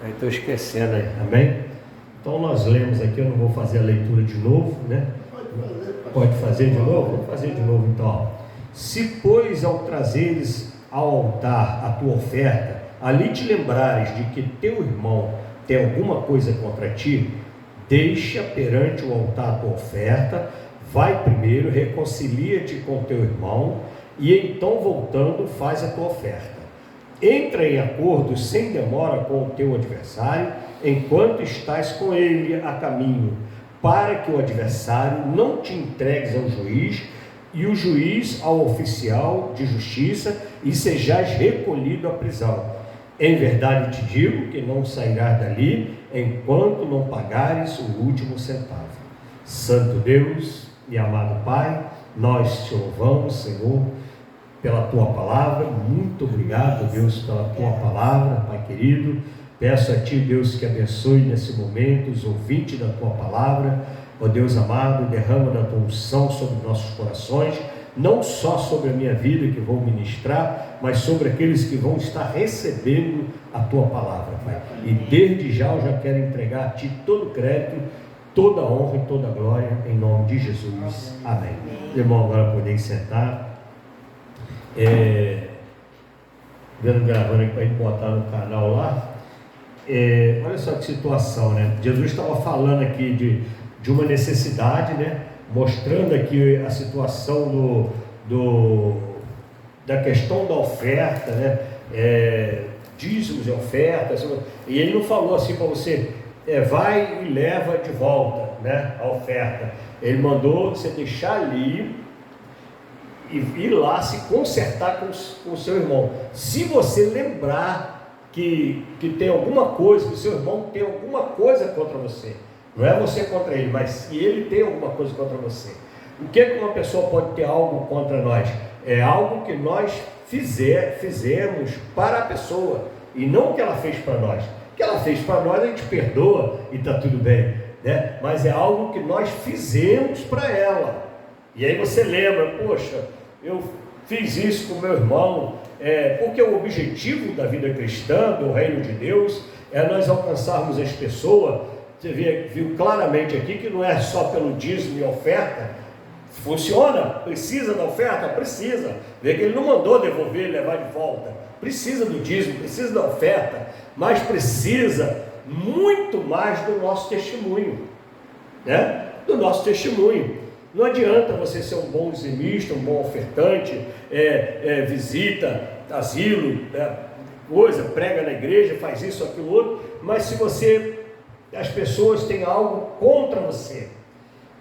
Estou esquecendo aí, amém? Então nós lemos aqui, eu não vou fazer a leitura de novo, né? Pode fazer de novo? Vou fazer de novo então. Se, pois, ao trazeres ao altar a tua oferta, ali te lembrares de que teu irmão tem alguma coisa contra ti, deixa perante o altar a tua oferta, vai primeiro, reconcilia-te com teu irmão, e então voltando faz a tua oferta. Entra em acordo sem demora com o teu adversário, enquanto estás com ele a caminho, para que o adversário não te entregues ao juiz, e o juiz ao oficial de justiça, e sejais recolhido à prisão. Em verdade te digo que não sairás dali, enquanto não pagares o último centavo. Santo Deus e amado Pai, nós te louvamos, Senhor, pela tua palavra. Muito obrigado, Deus, pela tua palavra, Pai querido. Peço a ti, Deus, que abençoe nesse momento os ouvintes da tua palavra. Ó Deus amado, derrama da tua unção sobre nossos corações, não só sobre a minha vida que vou ministrar, mas sobre aqueles que vão estar recebendo a tua palavra, Pai. E desde já eu já quero entregar a ti todo o crédito, toda a honra e toda a glória, em nome de Jesus. Amém. Irmão, agora podem sentar. Gravando aqui para a gente botar no canal lá. Olha só que situação, né? Jesus estava falando aqui de uma necessidade, né? Mostrando aqui a situação da questão da oferta, né? Dízimos e ofertas, e ele não falou assim para você, vai e leva de volta, né, a oferta. Ele mandou você deixar ali e ir lá se consertar com o seu irmão. Se você lembrar que tem alguma coisa, que o seu irmão tem alguma coisa contra você, não é você contra ele, mas se ele tem alguma coisa contra você. O que uma pessoa pode ter algo contra nós? É algo que nós fizemos para a pessoa, e não o que ela fez para nós. O que ela fez para nós a gente perdoa e está tudo bem, né? Mas é algo que nós fizemos para ela. E aí você lembra, poxa, eu fiz isso com meu irmão, porque o objetivo da vida cristã, do reino de Deus, é nós alcançarmos as pessoas. Você viu claramente aqui que não é só pelo dízimo e oferta. Funciona? Precisa da oferta? Precisa. Vê que ele não mandou devolver e levar de volta. Precisa do dízimo, precisa da oferta, mas precisa muito mais do nosso testemunho, né? Do nosso testemunho. Não adianta você ser um bom dizimista, um bom ofertante, visita asilo, prega na igreja, faz isso, aquilo, outro, mas se as pessoas têm algo contra você,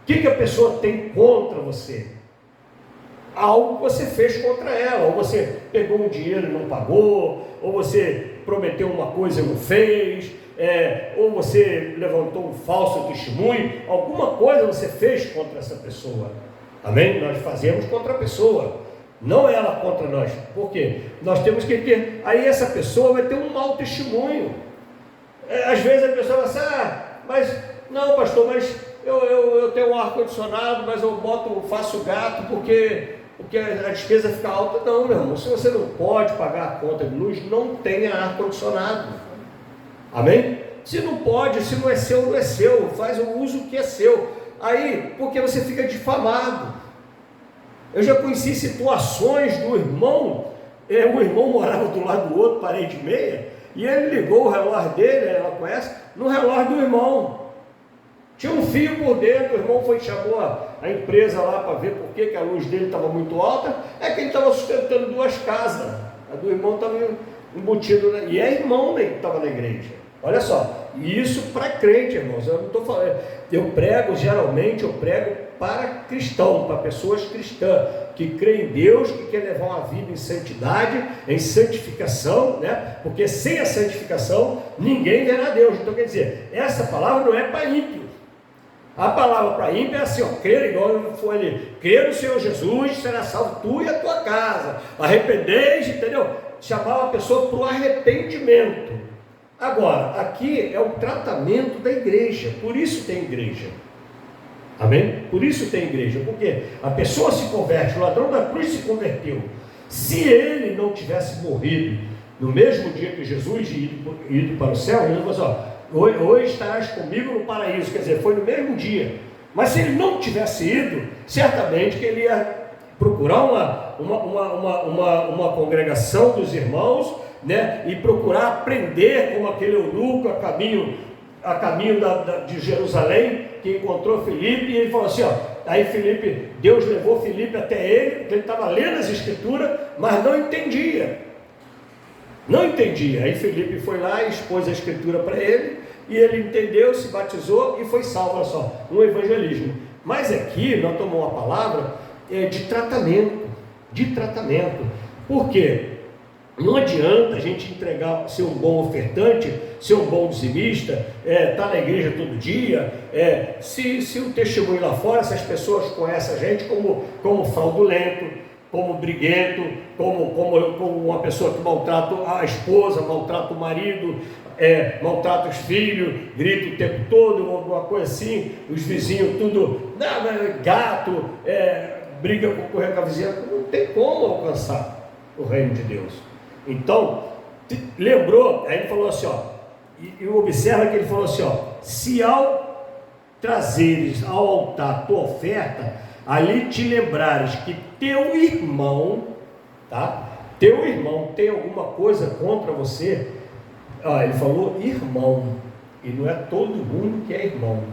o que a pessoa tem contra você? Algo que você fez contra ela, ou você pegou um dinheiro e não pagou, ou você prometeu uma coisa e não fez, ou você levantou um falso testemunho, alguma coisa você fez contra essa pessoa, amém? Nós fazemos contra a pessoa, não ela contra nós. Por quê? Nós temos que ter, aí essa pessoa vai ter um mau testemunho. Às vezes a pessoa vai assim, mas não, pastor, mas eu tenho um ar-condicionado, mas eu faço gato porque a despesa fica alta. Não, meu irmão, se você não pode pagar a conta de luz, não tenha ar-condicionado, amém? Se não pode, se não é seu, não é seu, faz o uso que é seu, aí, porque você fica difamado. Eu já conheci situações do irmão, o irmão morava do lado do outro, parede meia, e ele ligou o relógio dele, ela conhece, no relógio do irmão. Tinha um fio por dentro, o irmão chamou a empresa lá para ver por que a luz dele estava muito alta, que ele estava sustentando duas casas, a do irmão estava embutido, e é irmão que estava na igreja. Olha só, isso para crente, irmãos, eu não estou falando, geralmente eu prego para cristão, para pessoas cristãs, que creem em Deus, que querem levar uma vida em santidade, em santificação, né? Porque sem a santificação, ninguém verá Deus. Então quer dizer, essa palavra não é para ímpio. A palavra para ímpio é assim, crer, igual foi ali, crer no Senhor Jesus, será salvo tu e a tua casa, arrependei-te, entendeu? Chamava a pessoa para o arrependimento. Agora, aqui é o tratamento da igreja, por isso tem igreja, amém? Por isso tem igreja, porque a pessoa se converte, o ladrão da cruz se converteu. Se ele não tivesse morrido no mesmo dia que Jesus ido para o céu, Jesus falou assim, hoje estarás comigo no paraíso, quer dizer, foi no mesmo dia. Mas se ele não tivesse ido, certamente que ele ia procurar uma congregação dos irmãos, né, e procurar aprender como aquele eunuco a caminho de Jerusalém, que encontrou Filipe, e ele falou assim, aí Filipe, Deus levou Filipe até ele, porque ele estava lendo as escrituras, mas não entendia. Aí Filipe foi lá e expôs a escritura para ele, e ele entendeu, se batizou e foi salvo. Olha só, um evangelismo. Mas aqui nós tomamos uma palavra de tratamento. Por quê? Não adianta a gente ser um bom ofertante, ser um bom dizimista, estar na igreja todo dia, se o testemunho lá fora, se as pessoas conhecem a gente como fraudulento, como briguento, como uma pessoa que maltrata a esposa, maltrata o marido, maltrata os filhos, grita o tempo todo, alguma coisa assim, os vizinhos tudo, gato, briga com a vizinhança, não tem como alcançar o reino de Deus. Então, lembrou, aí ele falou assim, e observa que ele falou assim, se ao trazeres ao altar tua oferta, ali te lembrares que teu irmão tem alguma coisa contra você, ele falou irmão, e não é todo mundo que é irmão,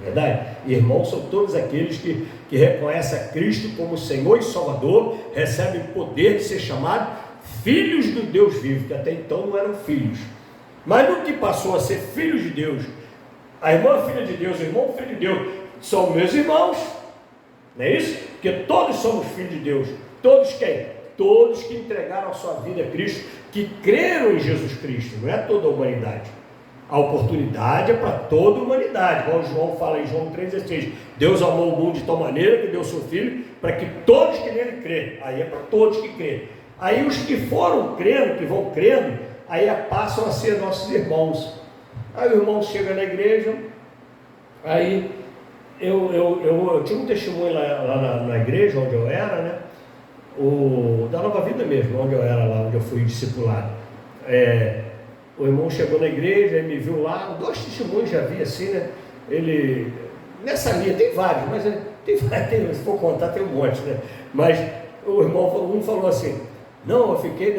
verdade? Irmãos são todos aqueles que reconhecem a Cristo como Senhor e Salvador, recebem o poder de ser chamado filhos do Deus vivo, que até então não eram filhos, mas no que passou a ser filhos de Deus, a irmã filha de Deus, o irmão filho de Deus, são meus irmãos, não é isso? Porque todos somos filhos de Deus. Todos quem? Todos que entregaram a sua vida a Cristo, que creram em Jesus Cristo, não é toda a humanidade. A oportunidade é para toda a humanidade, como João fala em João 3,16, Deus amou o mundo de tal maneira que deu seu Filho, para que todos que nele crêem, aí é para todos que crêem. Aí os que foram crendo, que vão crendo, aí passam a ser nossos irmãos. Aí o irmão chega na igreja, aí eu tinha um testemunho lá na igreja onde eu era, né? Da Nova Vida mesmo, onde eu era lá, onde eu fui discipulado. O irmão chegou na igreja, ele me viu lá, 2 testemunhos já vi assim, né? Ele, nessa linha, tem vários, mas se for contar tem um monte, né? Mas o irmão, um falou assim, não, eu fiquei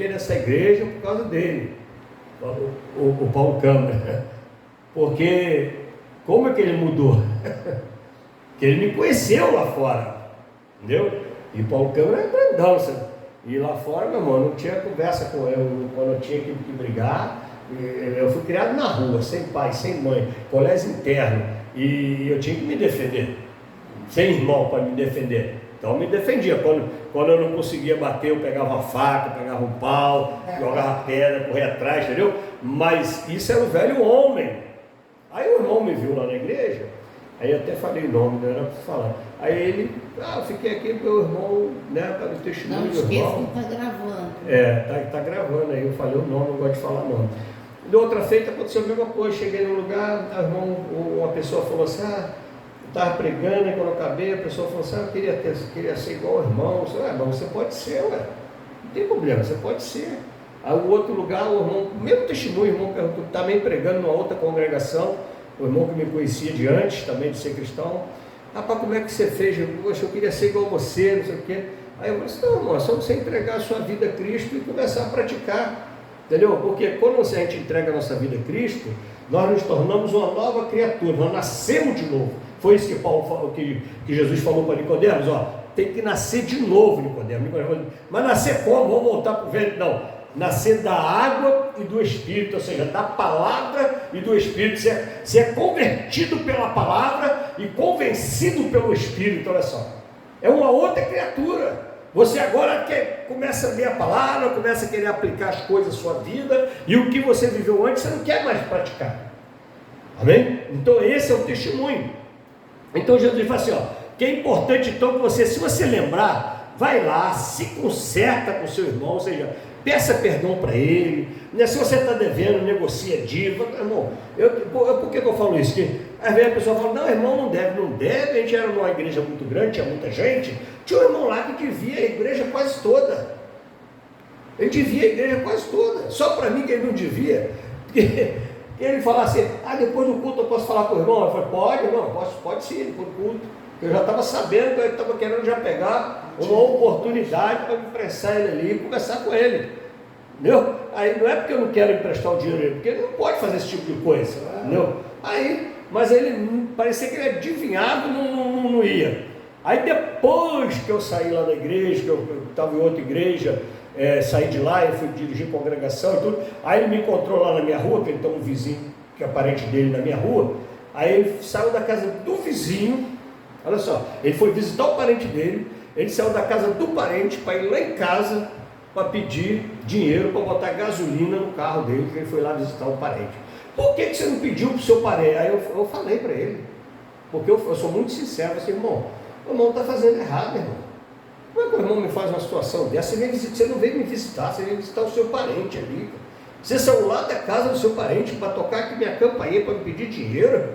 nessa igreja por causa dele, o Paulo Câmara, porque como é que ele mudou? Que ele me conheceu lá fora, entendeu? E o Paulo Câmara é grandão, sabe? E lá fora, meu irmão, não tinha conversa com ele, quando eu tinha que brigar, eu fui criado na rua, sem pai, sem mãe, colégio interno, e eu tinha que me defender, sem irmão para me defender. Então eu me defendia, quando eu não conseguia bater, eu pegava uma faca, pegava um pau, jogava pedra, corria atrás, entendeu? Mas isso era o velho homem. Aí o irmão me viu lá na igreja, aí eu até falei o nome, não era para falar. Aí ele, eu fiquei aqui com o meu irmão, né, para o testemunho do irmão. Não esqueça que está gravando. Tá gravando aí, eu falei o nome, não gosto de falar nome. De outra feita aconteceu a mesma coisa, cheguei num lugar, uma pessoa falou assim, eu estava pregando, e quando eu acabei, a pessoa falou assim, eu queria ser igual ao irmão. Eu falei, mas você pode ser, não tem problema, você pode ser. Aí o outro lugar, o irmão, o mesmo testemunho, o irmão perguntou, também pregando numa outra congregação, o irmão que me conhecia de antes, também de ser cristão, rapaz, como é que você fez? Poxa, eu queria ser igual a você, não sei o quê. Aí eu falei assim, não, irmão, é só você entregar a sua vida a Cristo e começar a praticar, entendeu? Porque quando a gente entrega a nossa vida a Cristo, nós nos tornamos uma nova criatura, nós nascemos de novo. Foi isso que Paulo falou, que Jesus falou para Nicodemos, tem que nascer de novo, Nicodemos. Mas nascer como? Vamos voltar para o ventre? Não, nascer da água e do Espírito, ou seja, da palavra e do Espírito. Você é convertido pela palavra e convencido pelo Espírito, olha só. É uma outra criatura. Você agora começa a ler a palavra, começa a querer aplicar as coisas na sua vida, e o que você viveu antes, você não quer mais praticar. Amém? Então esse é o testemunho. Então Jesus fala assim, que é importante então que você, se você lembrar, vai lá, se conserta com o seu irmão, ou seja, peça perdão para ele, né? Se você está devendo, negocia dívida, irmão, por que eu falo isso? Que às vezes a pessoa fala, não, irmão, não deve, a gente era numa igreja muito grande, tinha muita gente, tinha um irmão lá que via a igreja quase toda, Ele devia a igreja quase toda. Só para mim que ele não devia. Porque ele falasse assim, depois do culto eu posso falar com o irmão? Eu falei, pode, irmão, pode sim, depois do culto. Eu já estava sabendo que ele estava querendo já pegar uma oportunidade para me emprestar ele ali e conversar com ele. Entendeu? Aí não é porque eu não quero emprestar o dinheiro dele, porque ele não pode fazer esse tipo de coisa. Entendeu? Mas ele parecia que ele adivinhava, não ia. Aí depois que eu saí lá da igreja, que eu estava em outra igreja, saí de lá, eu fui dirigir congregação e tudo, aí ele me encontrou lá na minha rua, que ele tem um vizinho que é parente dele na minha rua, aí ele saiu da casa do vizinho, olha só, ele foi visitar o parente dele, ele saiu da casa do parente para ir lá em casa para pedir dinheiro para botar gasolina no carro dele, que ele foi lá visitar o parente. Por que você não pediu para o seu parente? Aí eu falei para ele, porque eu sou muito sincero, assim, irmão, o irmão está fazendo errado, irmão. Como é que o irmão me faz uma situação dessa? Você não veio me visitar, você veio visitar o seu parente ali. Você saiu lá da casa do seu parente para tocar aqui minha campainha para me pedir dinheiro.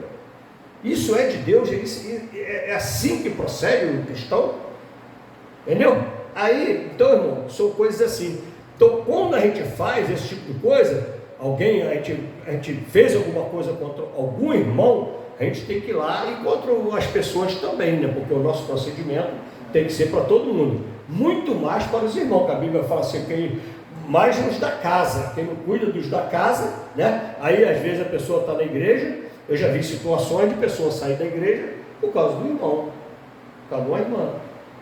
Isso é de Deus, é assim que procede o cristão. Entendeu? Aí, então, irmão, são coisas assim. Então, quando a gente faz esse tipo de coisa, a gente fez alguma coisa contra algum irmão, a gente tem que ir lá e contra as pessoas também, né? Porque o nosso procedimento tem que ser para todo mundo, muito mais para os irmãos, que a Bíblia fala assim, mais os da casa, quem não cuida dos da casa, né? Aí às vezes a pessoa está na igreja, eu já vi situações de pessoas sair da igreja por causa do irmão, cada uma irmã,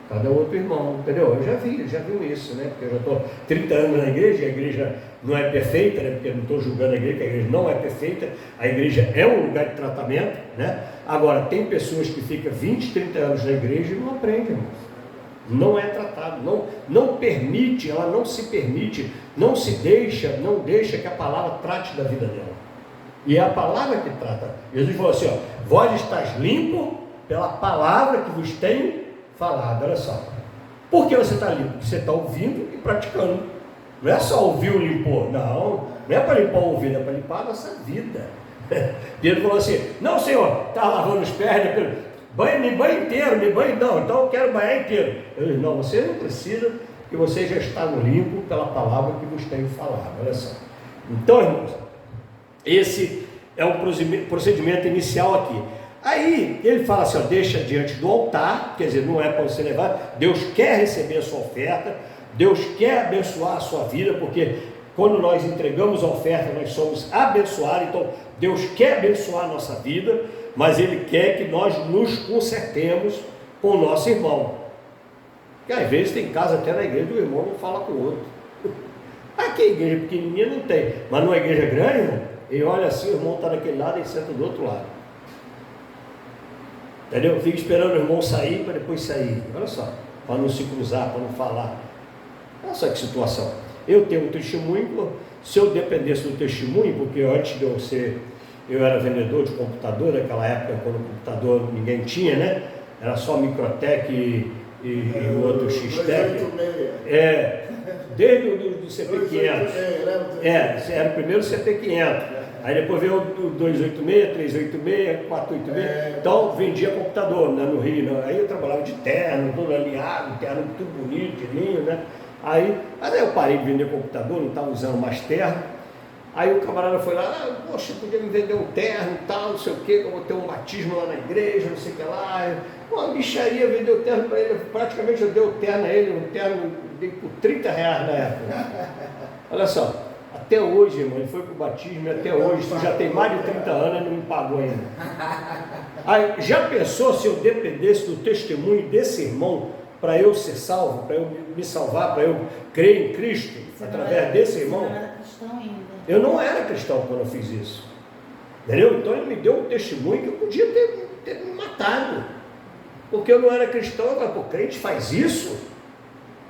cada outro irmão, entendeu? Eu já vi isso, né? Porque eu já estou 30 anos na igreja, e a igreja não é perfeita, né? Porque eu não estou julgando a igreja, que a igreja não é perfeita, a igreja é um lugar de tratamento, né? Agora, tem pessoas que ficam 20, 30 anos na igreja e não aprendem, irmãos. Não é tratado, não permite, ela não se permite, não deixa que a palavra trate da vida dela. E é a palavra que trata. Jesus falou assim, vós estáis limpos pela palavra que vos tenho falado. Olha só, por que você está limpo? Porque você está ouvindo e praticando. Não é só ouvir o limpor, não é para limpar o ouvido, é para limpar a nossa vida. Pedro falou assim, não senhor, está lavando os pés, né, Pedro? Me banho inteiro, não, então eu quero banhar inteiro. Eu disse, não, você não precisa, que você já está limpo pela palavra que vos tenho falado, olha só. Então, irmãos, esse é o procedimento inicial aqui. Aí ele fala assim, deixa diante do altar, quer dizer, não é para você levar, Deus quer receber a sua oferta, Deus quer abençoar a sua vida, porque quando nós entregamos a oferta, nós somos abençoados, então Deus quer abençoar a nossa vida, mas Ele quer que nós nos consertemos com o nosso irmão. Porque às vezes tem casa até na igreja, o irmão não fala com o outro. Aqui a igreja pequenininha não tem, mas numa igreja grande, irmão, ele olha assim, o irmão está daquele lado e senta do outro lado. Entendeu? Fica esperando o irmão sair para depois sair. Olha só, para não se cruzar, para não falar. Olha só que situação. Eu tenho um testemunho, se eu dependesse do testemunho, porque antes de eu era vendedor de computador, naquela época, quando o computador ninguém tinha, né? Era só Microtec e o outro X-Tec. Desde o CP500. Era o primeiro CP500. Aí depois veio o 286, 386, 486. Então vendia computador, né, no Rio. Né? Aí eu trabalhava de terno, todo alinhado, terno tudo bonito, lindo, né? Aí eu parei de vender computador, não estava usando mais terno. Aí o camarada foi lá, poxa, podia me vender um terno e tal, não sei o que, que eu vou ter um batismo lá na igreja, não sei o que lá. Uma bicharia, vendeu o terno para ele, praticamente eu dei o terno a ele, um terno dei por R$30 na época. Olha só, até hoje, irmão, ele foi para o batismo e até hoje, isso já tem mais de 30 anos, ele não me pagou ainda. Aí, já pensou se eu dependesse do testemunho desse irmão para eu ser salvo, para eu me salvar, para eu crer em Cristo, através desse irmão? Você não era cristão ainda. Eu não era cristão quando eu fiz isso, entendeu? Então ele me deu um testemunho que eu podia ter me matado, porque eu não era cristão. Eu falei, pô, crente faz isso?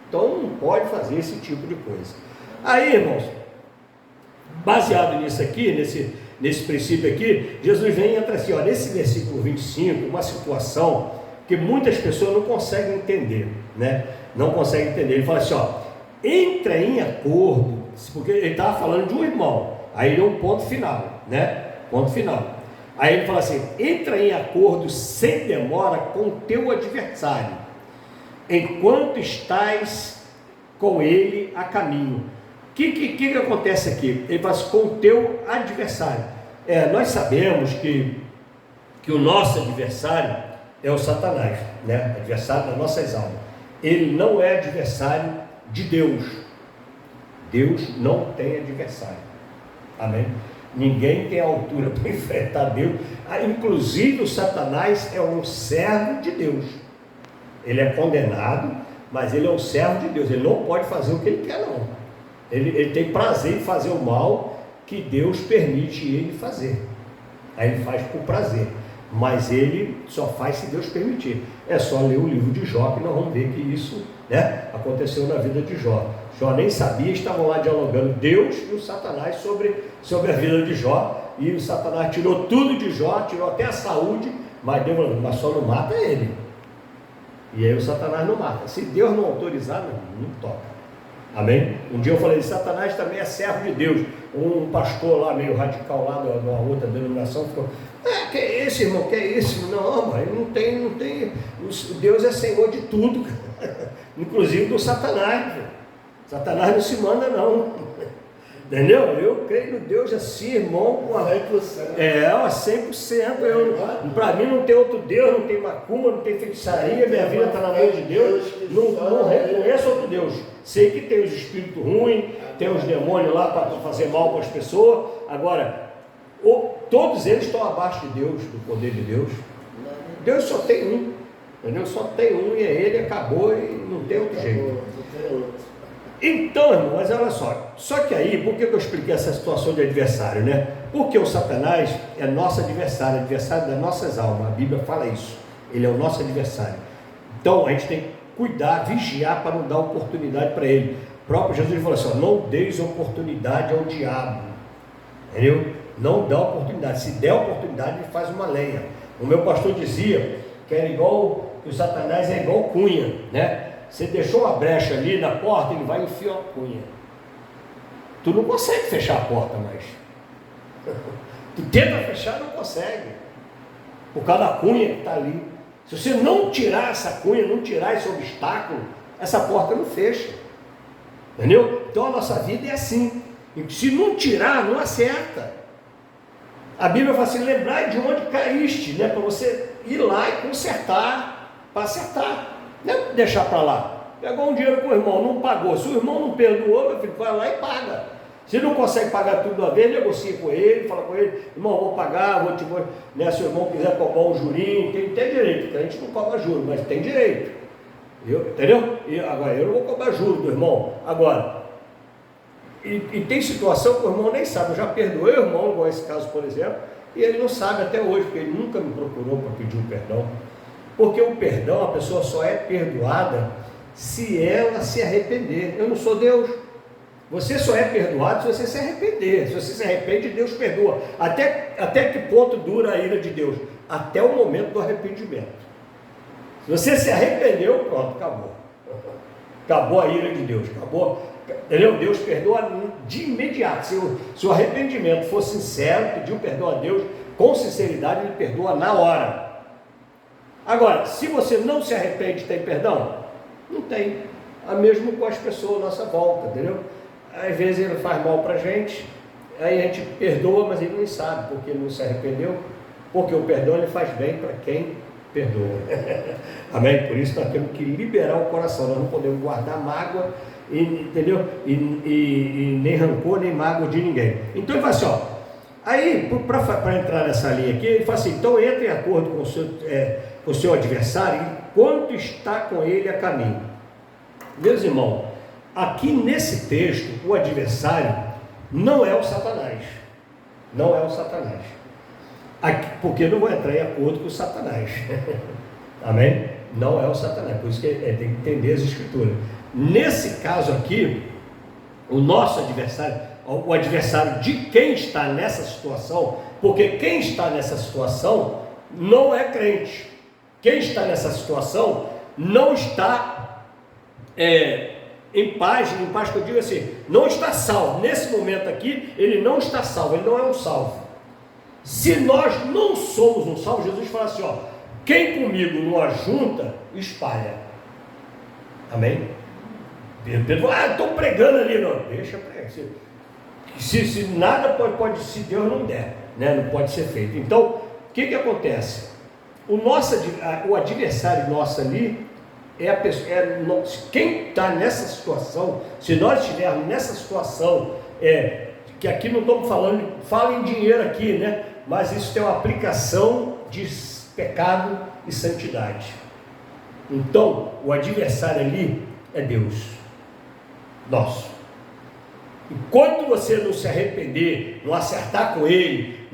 Então não pode fazer esse tipo de coisa. Aí, irmãos, baseado nisso aqui, nesse princípio aqui, Jesus vem e entra assim, nesse versículo 25, uma situação que muitas pessoas não conseguem entender, né? Não conseguem entender. Ele fala assim, entra em acordo, porque ele estava falando de um irmão, aí ele é um ponto final, né? Ponto final. Aí ele fala assim, entra em acordo sem demora com o teu adversário, enquanto estás com ele a caminho, que acontece aqui? Ele fala assim, com o teu adversário. Nós sabemos que o nosso adversário é o Satanás, né? Adversário das nossas almas. Ele não é adversário de Deus. Deus não tem adversário. Amém? Ninguém tem altura para enfrentar Deus. Inclusive o Satanás é um servo de Deus. Ele é condenado, mas ele é um servo de Deus. Ele não pode fazer o que ele quer, não. Ele tem prazer em fazer o mal que Deus permite ele fazer. Aí ele faz por prazer, mas ele só faz se Deus permitir. É só ler o livro de Jó que nós vamos ver que isso, né, aconteceu na vida de Jó. Jó nem sabia, estavam lá dialogando Deus e o Satanás sobre a vida de Jó, e o Satanás tirou tudo de Jó, tirou até a saúde, mas Deus falou, mas só não mata ele. E aí o Satanás não mata. Se Deus não autorizar, não toca. Amém? Um dia eu falei, Satanás também é servo de Deus. Um pastor lá, meio radical lá de uma outra denominação, ficou, que é esse, irmão, que é isso? Não, mas não tem, Deus é Senhor de tudo, inclusive do Satanás. Satanás não se manda, não. Entendeu? Eu creio no Deus assim, irmão, com 100%. Para mim não tem outro Deus, não tem macumba, não tem feitiçaria, minha vida está na mão de Deus, não reconheço outro Deus. Sei que tem os espíritos ruins, tem os demônios lá para fazer mal para as pessoas. Agora, todos eles estão abaixo de Deus, do poder de Deus. Deus só tem um, entendeu? Só tem um e é ele, acabou e não tem outro jeito. Então, irmão, mas olha só que aí, por que eu expliquei essa situação de adversário, né? Porque o Satanás é nosso adversário, adversário das nossas almas, a Bíblia fala isso, ele é o nosso adversário. Então, a gente tem que cuidar, vigiar para não dar oportunidade para ele. O próprio Jesus falou assim, não deis oportunidade ao diabo, entendeu? Não dá oportunidade, se der oportunidade, ele faz uma lenha. O meu pastor dizia que era igual, que o Satanás é igual cunha, né? Você deixou uma brecha ali na porta, ele vai enfiar uma cunha. Tu não consegue fechar a porta mais. Tu tenta fechar, não consegue. Por causa da cunha que está ali. Se você não tirar essa cunha, não tirar esse obstáculo, essa porta não fecha. Entendeu? Então a nossa vida é assim. E se não tirar, não acerta. A Bíblia fala assim, lembrai de onde caíste, né? Para você ir lá e consertar, para acertar. Não é deixar para lá. Pegou um dinheiro com o irmão, não pagou. Se o irmão não perdoou, meu filho, vai lá e paga. Se não consegue pagar tudo de uma vez, negocia com ele, fala com ele, irmão, vou pagar, né, se o irmão quiser cobrar um jurinho, tem direito, porque a gente não cobra juros, mas tem direito. Entendeu? Agora, eu não vou cobrar juros do irmão. Agora, e tem situação que o irmão nem sabe. Eu já perdoei o irmão, igual esse caso, por exemplo, e ele não sabe até hoje, porque ele nunca me procurou para pedir um perdão. Porque o perdão, a pessoa só é perdoada se ela se arrepender. Eu não sou Deus. Você só é perdoado se você se arrepender. Se você se arrepende, Deus perdoa. Até que ponto dura a ira de Deus? Até o momento do arrependimento. Se você se arrependeu, pronto, acabou. Acabou a ira de Deus. Acabou. Entendeu? Deus perdoa de imediato. Se o arrependimento for sincero, pediu perdão a Deus, com sinceridade, Ele perdoa na hora. Agora, se você não se arrepende, tem perdão? Não tem. A mesmo com as pessoas à nossa volta, entendeu? Às vezes ele faz mal para a gente, aí a gente perdoa, mas ele não sabe porque ele não se arrependeu, porque o perdão ele faz bem para quem perdoa. Amém? Por isso nós temos que liberar o coração, nós não podemos guardar mágoa, entendeu? E nem rancor, nem mágoa de ninguém. Então ele fala assim, ó, aí, para entrar nessa linha aqui, ele fala assim, então entre em acordo com o seu adversário, enquanto está com ele a caminho. Meus irmãos, aqui nesse texto, o adversário não é o Satanás. Não é o Satanás. Aqui, porque eu não vou entrar em acordo com o Satanás. Amém? Não é o Satanás. Por isso que tem que entender as escrituras. Nesse caso aqui, o nosso adversário, o adversário de quem está nessa situação, porque quem está nessa situação não é crente. Quem está nessa situação não está em paz que eu digo assim, não está salvo. Nesse momento aqui, ele não está salvo, ele não é um salvo. Se nós não somos um salvo, Jesus fala assim, ó, quem comigo não ajunta, espalha. Amém? Pedro falou, estou pregando ali, não, deixa pregar. Se nada pode, se Deus não der, né? Não pode ser feito. Então, o que acontece? O adversário nosso ali é a pessoa, quem está nessa situação. Se nós estivermos nessa situação, que aqui não estamos falando, fala em dinheiro aqui, né? Mas isso tem uma aplicação de pecado e santidade. Então, o adversário ali é Deus, nosso. Enquanto você não se arrepender, não acertar com Ele,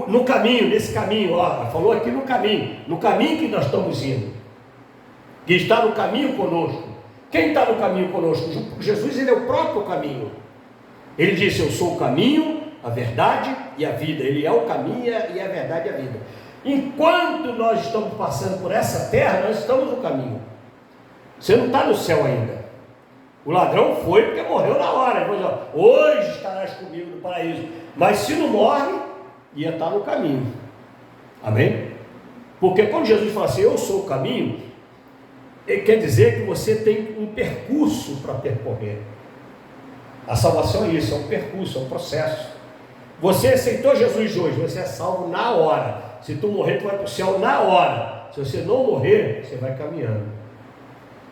no caminho, nesse caminho, falou aqui no caminho que nós estamos indo, que está no caminho conosco. Quem está no caminho conosco? Jesus, Ele é o próprio caminho. Ele disse, eu sou o caminho, a verdade e a vida. Ele é o caminho e a verdade e a vida. Enquanto nós estamos passando por essa terra, nós estamos no caminho. Você não está no céu ainda. O ladrão foi porque morreu na hora. Ele falou, hoje estarás comigo no paraíso. Mas se não morre, ia estar no caminho. Amém? Porque quando Jesus fala assim, eu sou o caminho, ele quer dizer que você tem um percurso para percorrer. A salvação é isso, é um percurso, é um processo. Você aceitou Jesus hoje, você é salvo na hora. Se tu morrer, tu vai para o céu na hora. Se você não morrer, você vai caminhando.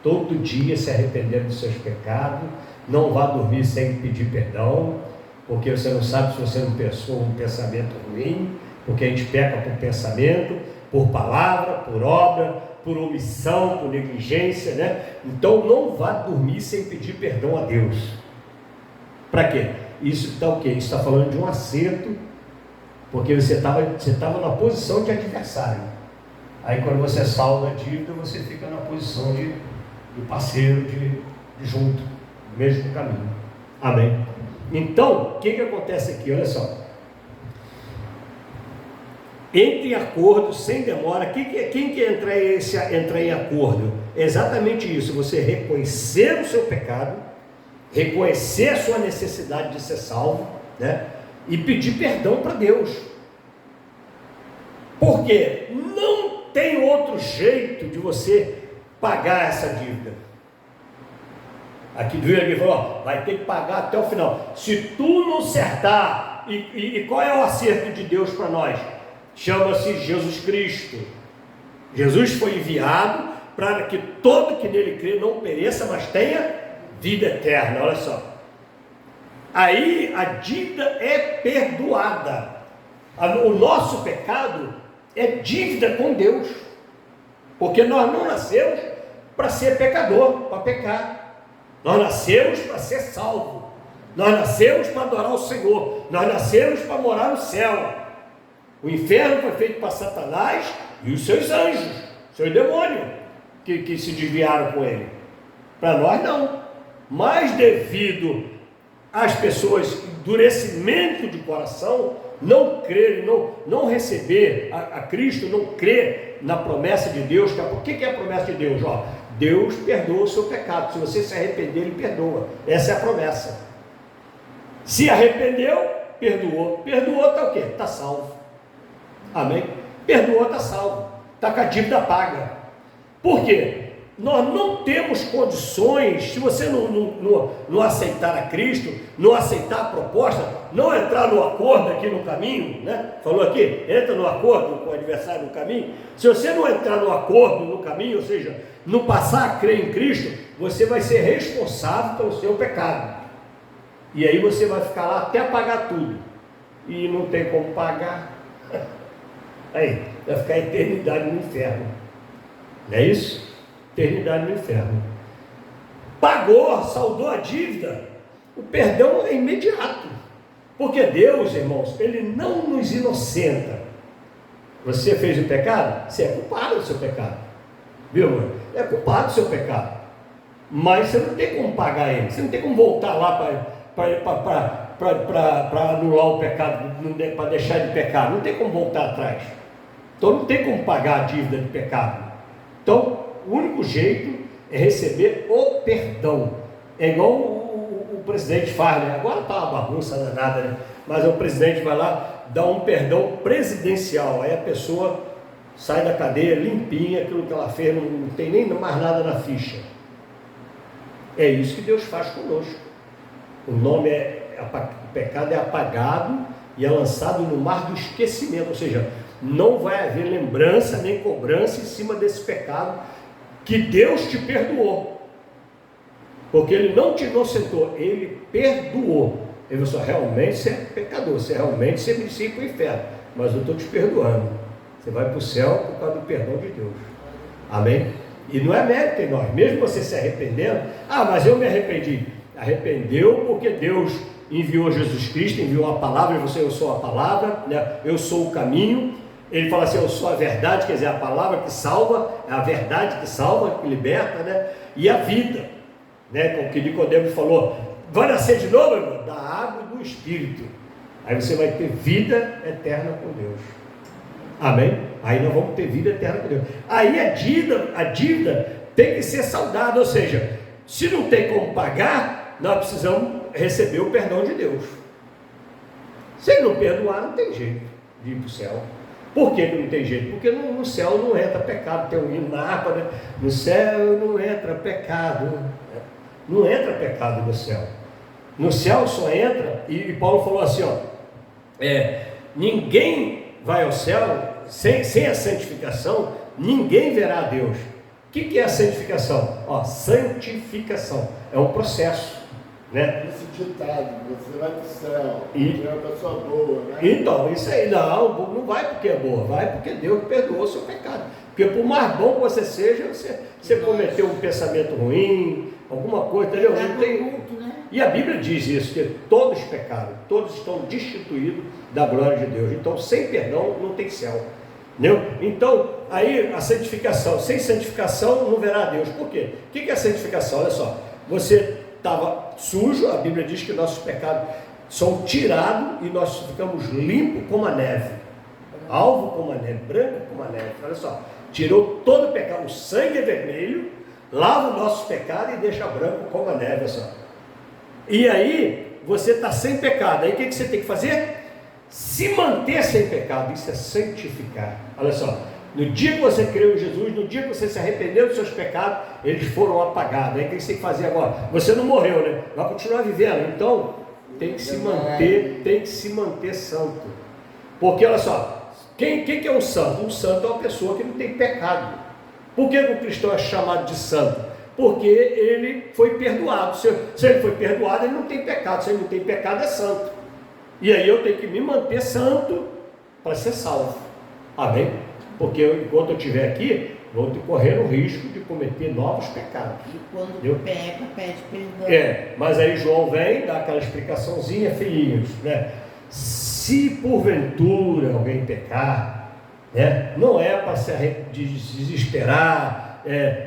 Todo dia se arrependendo dos seus pecados. Não vá dormir sem pedir perdão, porque você não sabe se você não pensou um pensamento ruim, porque a gente peca por pensamento, por palavra, por obra, por omissão, por negligência, né? Então não vá dormir sem pedir perdão a Deus. Para quê? Isso está o quê? Isso está falando de um acerto, porque você estava na posição de adversário. Aí quando você salva a dívida, você fica na posição de parceiro, de junto, no mesmo caminho. Amém? Então, o que acontece aqui? Olha só. Entre em acordo, sem demora. Quem que entra em acordo? É exatamente isso, você reconhecer o seu pecado, reconhecer a sua necessidade de ser salvo, né? E pedir perdão para Deus. Porque não tem outro jeito de você pagar essa dívida. Aqui ele falou, vai ter que pagar até o final. Se tu não acertar, e qual é o acerto de Deus para nós? Chama-se Jesus Cristo. Jesus foi enviado para que todo que nele crê não pereça, mas tenha vida eterna. Olha só. Aí a dívida é perdoada. O nosso pecado é dívida com Deus, porque nós não nascemos para ser pecador, para pecar. Nós nascemos para ser salvo. Nós nascemos para adorar o Senhor. Nós nascemos para morar no céu. O inferno foi feito para Satanás e os seus anjos, seus demônios, que se desviaram com ele. Para nós não. Mas devido às pessoas, endurecimento de coração, não crerem, não receber a Cristo, não crer na promessa de Deus. O que é a promessa de Deus? Deus perdoa o seu pecado. Se você se arrepender, Ele perdoa. Essa é a promessa. Se arrependeu, perdoou. Perdoou, está o quê? Está salvo. Amém? Perdoou, está salvo. Está com a dívida paga. Por quê? Nós não temos condições, se você não aceitar a Cristo, não aceitar a proposta, não entrar no acordo aqui no caminho, né? Falou aqui, entra no acordo com o adversário no caminho. Se você não entrar no acordo no caminho, ou seja, não passar a crer em Cristo, você vai ser responsável pelo seu pecado. E aí você vai ficar lá até pagar tudo. E não tem como pagar. Aí, vai ficar a eternidade no inferno. Não é isso? Eternidade no inferno. Pagou, saldou a dívida, o perdão é imediato. Porque Deus, irmãos, Ele não nos inocenta. Você fez o pecado? Você é culpado do seu pecado. Viu, irmão? É culpado do seu pecado. Mas você não tem como pagar ele. Você não tem como voltar lá para anular o pecado, para deixar de pecar. Não tem como voltar atrás. Então não tem como pagar a dívida de pecado. Então, o único jeito é receber o perdão. É igual o presidente faz, né? Agora está uma bagunça danada, né? Mas o presidente vai lá, dá um perdão presidencial. Aí a pessoa sai da cadeia limpinha, aquilo que ela fez, não tem nem mais nada na ficha. É isso que Deus faz conosco. O pecado é apagado e é lançado no mar do esquecimento, ou seja, não vai haver lembrança nem cobrança em cima desse pecado que Deus te perdoou, porque Ele não te inocentou, Ele perdoou. Ele falou: realmente você é pecador, realmente você merecia ir para o inferno, mas eu estou te perdoando, você vai para o céu por causa do perdão de Deus. Amém? E não é mérito em nós, mesmo você se arrependendo. Mas eu me arrependi. Arrependeu porque Deus enviou Jesus Cristo, enviou a palavra. Eu sou a palavra, né? Eu sou o caminho. Ele fala assim: eu sou a verdade, quer dizer, a palavra que salva, é a verdade que salva, que liberta, né? E a vida, né? Como que Nicodemo falou: vai nascer de novo, irmão? Da água e do Espírito. Aí você vai ter vida eterna com Deus. Amém? Aí nós vamos ter vida eterna com Deus. Aí a dívida tem que ser saldada, ou seja, se não tem como pagar, nós precisamos receber o perdão de Deus. Se ele não perdoar, não tem jeito de ir para o céu. Por que não tem jeito? Porque no céu não entra pecado. Tem um hino na harpa, né? No céu não entra pecado. Não entra pecado no céu. No céu só entra, e Paulo falou assim, ninguém vai ao céu sem a santificação, ninguém verá a Deus. O que é a santificação? Santificação é um processo, né? Esse ditado: você vai para o céu, você é uma pessoa boa, né? Então, isso aí, não vai porque é boa, vai porque Deus perdoou o seu pecado. Porque por mais bom que você seja, você cometeu um pensamento ruim, alguma coisa, entendeu? Não tem... E a Bíblia diz isso, que todos pecaram, todos estão destituídos da glória de Deus. Então, sem perdão não tem céu. Entendeu? Então, aí a santificação, sem santificação não verá a Deus. Por quê? O que é a santificação? Olha só, você estava sujo, a Bíblia diz que nossos pecados são tirados e nós ficamos limpos como a neve, alvo como a neve, branco como a neve. Olha só, tirou todo o pecado, o sangue é vermelho, lava o nosso pecado e deixa branco como a neve. Olha só. E aí você está sem pecado, aí o que você tem que fazer? Se manter sem pecado. Isso é santificar. Olha só, no dia que você creu em Jesus, no dia que você se arrependeu dos seus pecados, eles foram apagados. Aí o que você tem que fazer agora? Você não morreu, né? Vai continuar vivendo, então tem que se manter santo. Porque olha só, quem é um santo? Um santo é uma pessoa que não tem pecado. Por que o cristão é chamado de santo? Porque ele foi perdoado. Se ele foi perdoado, ele não tem pecado. Se ele não tem pecado, é santo. E aí eu tenho que me manter santo para ser salvo. Amém? Porque enquanto eu estiver aqui, vou correr o risco de cometer novos pecados. E quando peca, pede perdão. Mas aí João vem, dá aquela explicaçãozinha, filhinhos, né? Se porventura alguém pecar, né? Não é para se desesperar,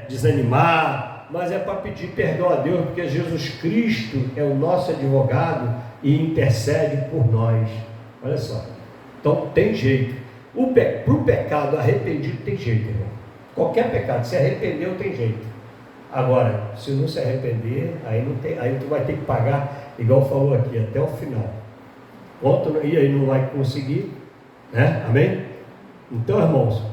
desanimar, mas é para pedir perdão a Deus, porque Jesus Cristo é o nosso advogado e intercede por nós. Olha só, então tem jeito. Para o pecado arrependido tem jeito, irmão. Qualquer pecado, se arrependeu tem jeito. Agora, se não se arrepender, aí tu vai ter que pagar, igual falou aqui, até o final. E aí não vai conseguir, né? Amém? Então, irmãos,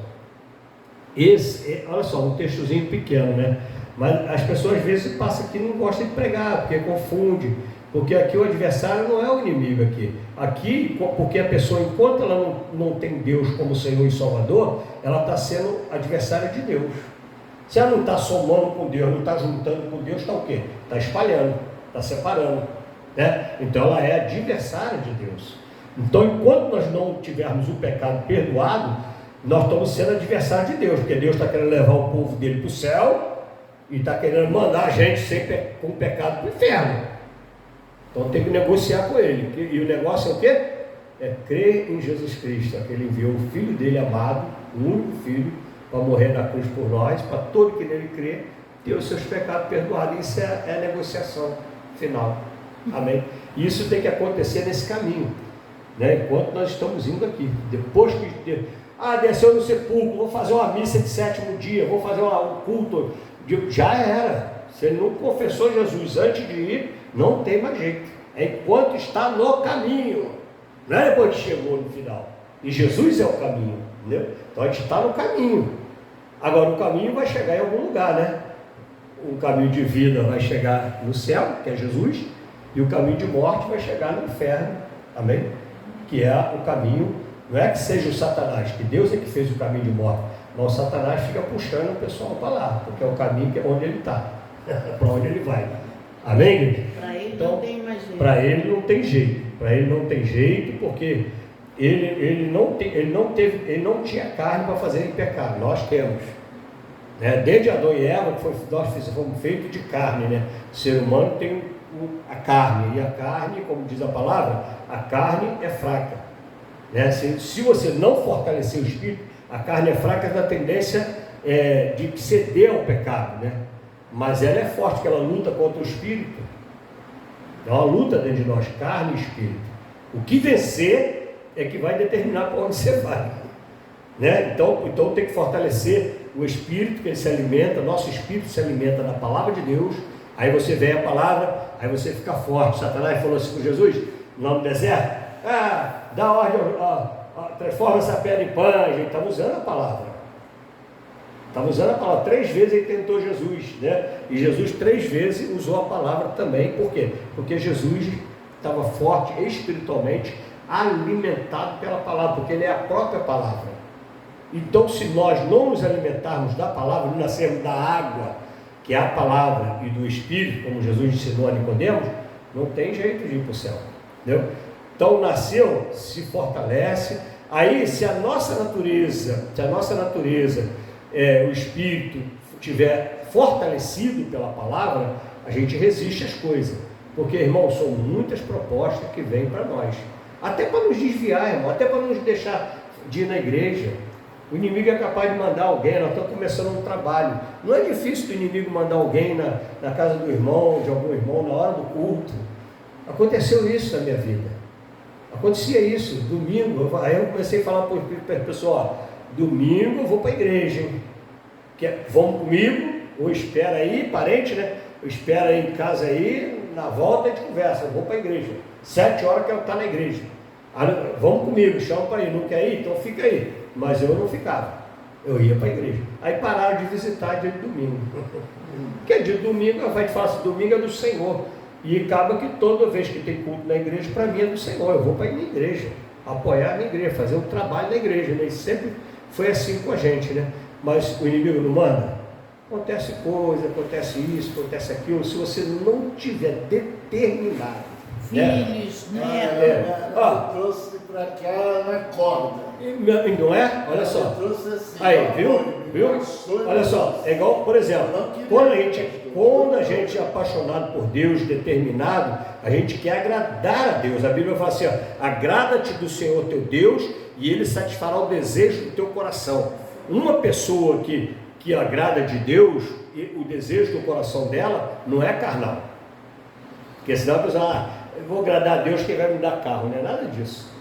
olha só, um textozinho pequeno, né? Mas as pessoas às vezes passam aqui e não gostam de pregar, porque confunde. Porque aqui o adversário não é o inimigo aqui, porque a pessoa, enquanto ela não tem Deus como Senhor e Salvador, ela está sendo adversária de Deus. Se ela não está somando com Deus, não está juntando com Deus, está o quê? Está espalhando, está separando, né? Então ela é adversária de Deus. Então, enquanto nós não tivermos o pecado perdoado, nós estamos sendo adversários de Deus, porque Deus está querendo levar o povo dele para o céu e está querendo mandar a gente com o pecado para o inferno. Então tem que negociar com ele. E o negócio é o quê? É crer em Jesus Cristo, que ele enviou o Filho dele amado, o único Filho, para morrer na cruz por nós, para todo que nele crê, ter os seus pecados perdoados. Isso é a negociação final. Amém? E isso tem que acontecer nesse caminho, né? Enquanto nós estamos indo aqui. Depois que desceu no sepulcro, vou fazer uma missa de 7º dia, vou fazer um culto. Já era. Se ele não confessou Jesus antes de ir, não tem mais jeito. É enquanto está no caminho. Não é depois que chegou no final. E Jesus é o caminho, entendeu? Então a gente está no caminho. Agora o caminho vai chegar em algum lugar, né? o caminho de vida vai chegar no céu, que é Jesus, e o caminho de morte vai chegar no inferno, amém? Que é o caminho, não é que seja o Satanás, que Deus é que fez o caminho de morte, mas o Satanás fica puxando o pessoal para lá, porque é o caminho que é onde ele está, para onde ele vai, amém? Para ele então, não tem mais jeito. Para ele não tem jeito, para ele não tem jeito, porque ele não tinha carne para fazer ele pecar, nós temos. Desde Adão e Eva, nós fomos feitos de carne, né? O ser humano tem a carne, e a carne, como diz a palavra, a carne é fraca, né? Se você não fortalecer o espírito, a carne é fraca da tendência de ceder ao pecado, né? Mas ela é forte, porque ela luta contra o espírito. É uma luta dentro de nós, carne e espírito. O que vencer é que vai determinar para onde você vai, né? Então tem que fortalecer o espírito, que ele se alimenta, nosso espírito se alimenta da palavra de Deus. Aí você vê a palavra, aí você fica forte. Satanás falou assim com Jesus, lá no deserto: dá ordem, transforma essa pedra em pães. Ele estava usando a palavra. 3 vezes ele tentou Jesus, né? E Jesus 3 vezes usou a palavra também. Por quê? Porque Jesus estava forte espiritualmente, alimentado pela palavra, porque ele é a própria palavra. Então, se nós não nos alimentarmos da palavra, não nascermos da água, que é a palavra, e do Espírito, como Jesus ensinou a Nicodemos, não tem jeito de ir para o céu, entendeu? Então, nasceu, se fortalece. Aí, se a nossa natureza, o Espírito estiver fortalecido pela palavra, a gente resiste às coisas, porque, irmão, são muitas propostas que vêm para nós, até para nos desviar, irmão, até para nos deixar de ir na igreja. O inimigo é capaz de mandar alguém, nós estamos começando um trabalho, não é difícil do inimigo mandar alguém na casa do irmão, de algum irmão, na hora do culto. Aconteceu isso na minha vida, acontecia isso, domingo, aí eu comecei a falar para o pessoal: domingo eu vou para a igreja, hein? Vamos comigo, ou espera aí, parente, né? Espera aí em casa aí, na volta a gente conversa, eu vou para a igreja, 7 horas que eu estou na igreja. Vamos comigo, chama para ir, não quer ir? Então fica aí. Mas eu não ficava, eu ia para a igreja. Aí pararam de visitar dia de domingo. Porque dia de domingo, vai te falar assim, domingo é do Senhor. E acaba que toda vez que tem culto na igreja, para mim é do Senhor. Eu vou para a minha igreja, apoiar a minha igreja, fazer um trabalho na igreja, né? E sempre foi assim com a gente, né? Mas o inimigo não manda. Acontece coisa, acontece isso, acontece aquilo. Se você não tiver determinado, filhos, netos, trouxe para cá na corda. Não é? Olha só. Aí, viu? Olha só, é igual, por exemplo, quando a gente é apaixonado por Deus, determinado, a gente quer agradar a Deus. A Bíblia fala assim: agrada-te do Senhor teu Deus, e Ele satisfará o desejo do teu coração. Uma pessoa que agrada de Deus, o desejo do coração dela não é carnal. Porque senão a pessoa, eu vou agradar a Deus que vai me dar carro, não é nada disso.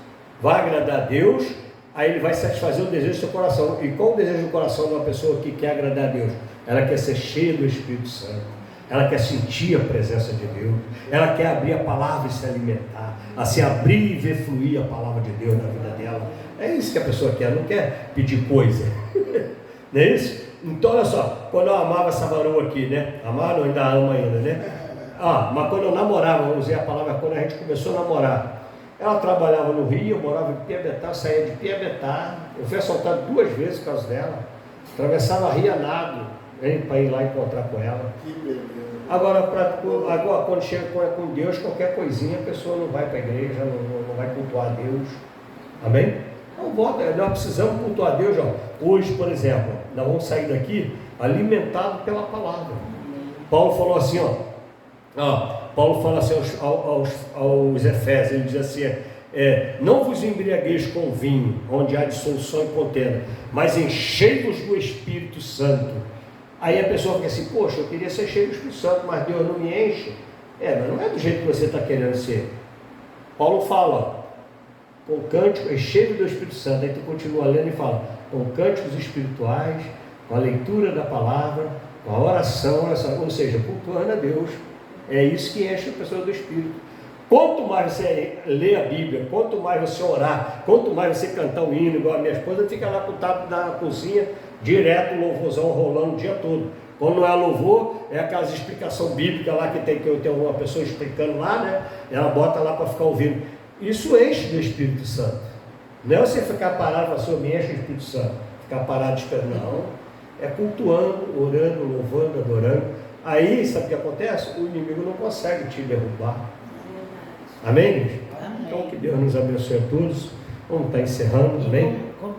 Vai agradar a Deus, aí Ele vai satisfazer o desejo do seu coração. E qual o desejo do coração de uma pessoa que quer agradar a Deus? Ela quer ser cheia do Espírito Santo, ela quer sentir a presença de Deus, ela quer abrir a palavra e se alimentar, a se abrir e ver fluir a palavra de Deus na vida dela. É isso que a pessoa quer, não quer pedir coisa. Não é isso? Então olha só, quando eu amava essa varoa aqui, né? Amava, eu ainda amo ainda, né? Mas quando eu namorava, eu usei a palavra quando a gente começou a namorar. Ela trabalhava no Rio, eu morava em Piabetá, saía de Piabetá. Eu fui assaltado 2 vezes por causa dela. Atravessava a Ria nado para ir lá encontrar com ela. Que beleza. Agora quando chega com Deus, qualquer coisinha, a pessoa não vai para a igreja, não vai cultuar a Deus. Amém? Então, nós precisamos cultuar a Deus. Hoje, por exemplo, nós vamos sair daqui alimentados pela palavra. Paulo falou assim, Paulo fala assim aos Efésios, ele diz assim: não vos embriagueis com vinho, onde há dissolução e contenda, mas enchei-vos do Espírito Santo. Aí a pessoa fica assim: poxa, eu queria ser cheio do Espírito Santo, mas Deus não me enche. Mas não é do jeito que você está querendo ser. Paulo fala, com cânticos, enchei-vos do Espírito Santo. Aí tu continua lendo e fala, com cânticos espirituais, com a leitura da palavra, com a oração, ou seja, cultuando a Deus. É isso que enche a pessoa do Espírito. Quanto mais você lê a Bíblia, quanto mais você orar, quanto mais você cantar um hino, igual a minha esposa fica lá com o tapo na cozinha, direto, louvorzão rolando o dia todo. Quando não é louvor, é aquelas explicação bíblica lá que tem uma pessoa explicando lá, né? Ela bota lá para ficar ouvindo. Isso enche do Espírito Santo. Não é você ficar parado e falar, me enche do Espírito Santo. Ficar parado esperando, não. É cultuando, orando, louvando, adorando. Aí, sabe o que acontece? O inimigo não consegue te derrubar. Amém, gente? Amém. Então, que Deus nos abençoe a todos. Vamos estar encerrando, amém? Como